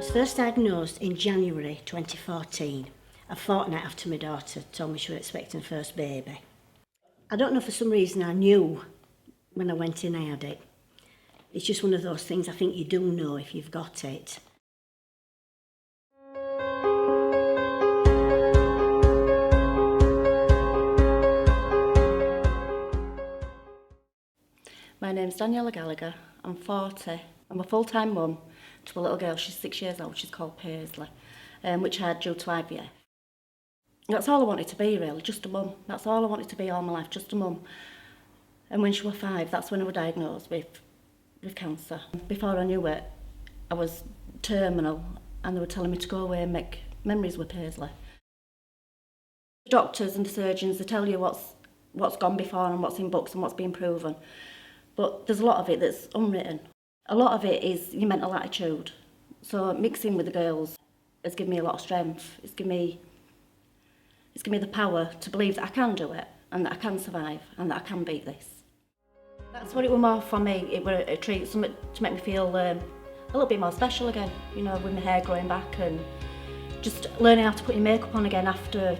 was first diagnosed in January 2014, a fortnight after my daughter told me she was expecting her first baby. I don't know, for some reason I knew when I went in I had it. It's just one of those things I think you do know if you've got it. My name's Daniela Gallagher, I'm 40. I'm a full-time mum to a little girl, she's 6 years old, she's called Paisley, which I had due to IVF. That's all I wanted to be really, just a mum. That's all I wanted to be all my life, just a mum. And when she was 5, that's when I was diagnosed with cancer. Before I knew it, I was terminal and they were telling me to go away and make memories with Paisley. The doctors and the surgeons, they tell you what's gone before and what's in books and what's been proven. But there's a lot of it that's unwritten. A lot of it is your mental attitude. So mixing with the girls has given me a lot of strength. It's given me the power to believe that I can do it and that I can survive and that I can beat this. That's what it was more for me. It was a treat, something to make me feel a little bit more special again, you know, with my hair growing back and just learning how to put your makeup on again after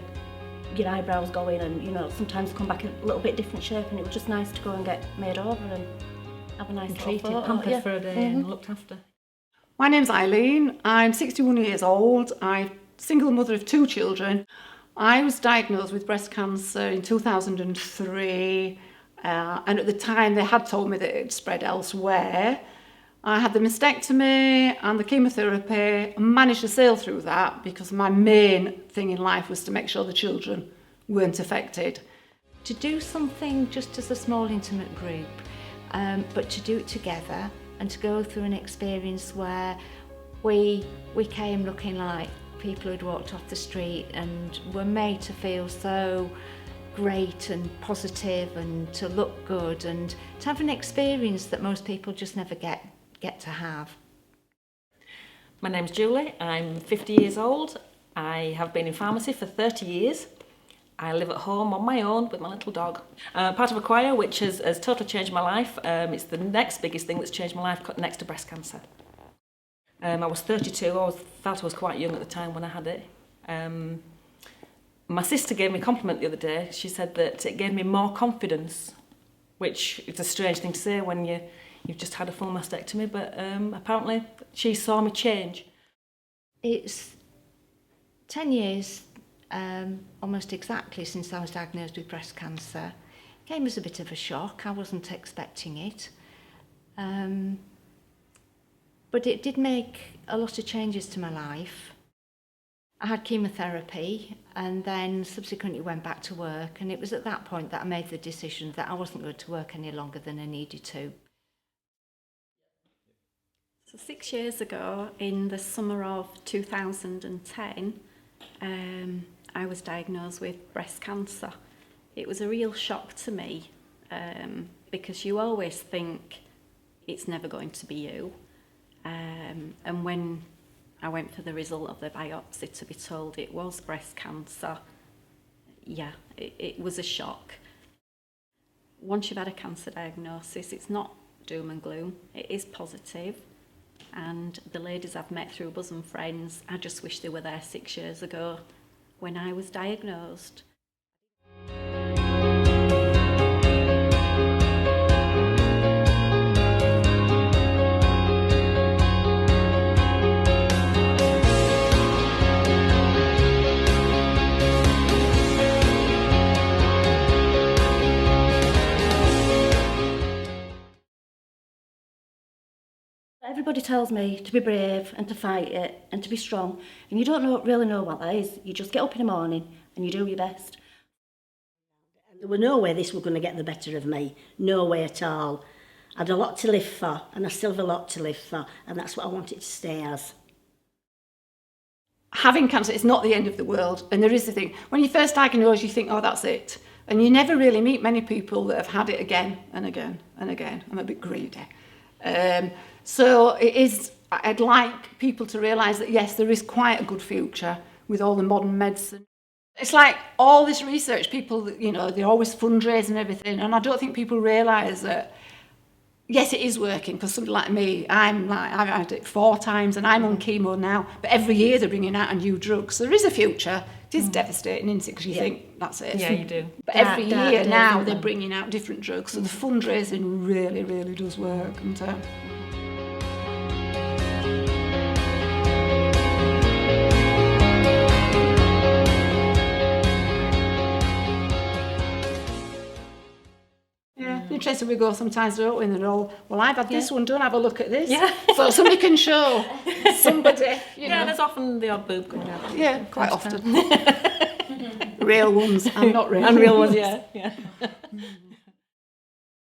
your eyebrows going, and you know, sometimes come back in a little bit different shape, and it was just nice to go and get made over and have a nice treated, pampered yeah, for a day and looked after. My name's Eileen, I'm 61 years old, I'm single mother of 2 children. I was diagnosed with breast cancer in 2003, and at the time they had told me that it had spread elsewhere. I had the mastectomy and the chemotherapy and managed to sail through that because my main thing in life was to make sure the children weren't affected. To do something just as a small intimate group, but to do it together and to go through an experience where we came looking like people who'd walked off the street and were made to feel so great and positive and to look good and to have an experience that most people just never get to have. My name's Julie, I'm 50 years old. I have been in pharmacy for 30 years. I live at home on my own with my little dog. I'm part of a choir which has totally changed my life. It's the next biggest thing that's changed my life next to breast cancer. I was 32, I felt I was quite young at the time when I had it. My sister gave me a compliment the other day. She said that it gave me more confidence, which is a strange thing to say when you've just had a full mastectomy, but apparently she saw me change. It's 10 years, almost exactly, since I was diagnosed with breast cancer. It came as a bit of a shock, I wasn't expecting it. But it did make a lot of changes to my life. I had chemotherapy and then subsequently went back to work, and it was at that point that I made the decision that I wasn't going to work any longer than I needed to. So 6 years ago, in the summer of 2010, I was diagnosed with breast cancer. It was a real shock to me because you always think it's never going to be you. And when I went for the result of the biopsy to be told it was breast cancer, yeah, it was a shock. Once you've had a cancer diagnosis, it's not doom and gloom, it is positive. And the ladies I've met through Bosom Friends, I just wish they were there 6 years ago when I was diagnosed. Everybody tells me to be brave and to fight it and to be strong, and you don't really know what that is. You just get up in the morning and you do your best. There was no way this was going to get the better of me, no way at all. I had a lot to live for, and I still have a lot to live for, and that's what I want it to stay as. Having cancer is not the end of the world, and there is the thing, when you first diagnose you think, oh, that's it, and you never really meet many people that have had it again and again and again. I'm a bit greedy. So it is, I'd like people to realise that yes, there is quite a good future with all the modern medicine. It's like all this research, people, you know, they're always fundraising and everything, and I don't think people realise that yes, it is working, because somebody like me, I've had it 4 times and I'm on chemo now, but every year they're bringing out a new drug. So there is a future. It is devastating, isn't it? Because you think, that's it. Yeah, you do. But every Dark year days, now aren't they're they? bringing out different drugs. So the fundraising really, really does work. And yeah, interesting, we go sometimes, don't we? And they're all, well, I've had this one done, have a look at this. Yeah. So somebody can show somebody, you Yeah, know. there's often the odd boob coming out. Yeah, quite often. Real ones and not real. And real ones, yeah.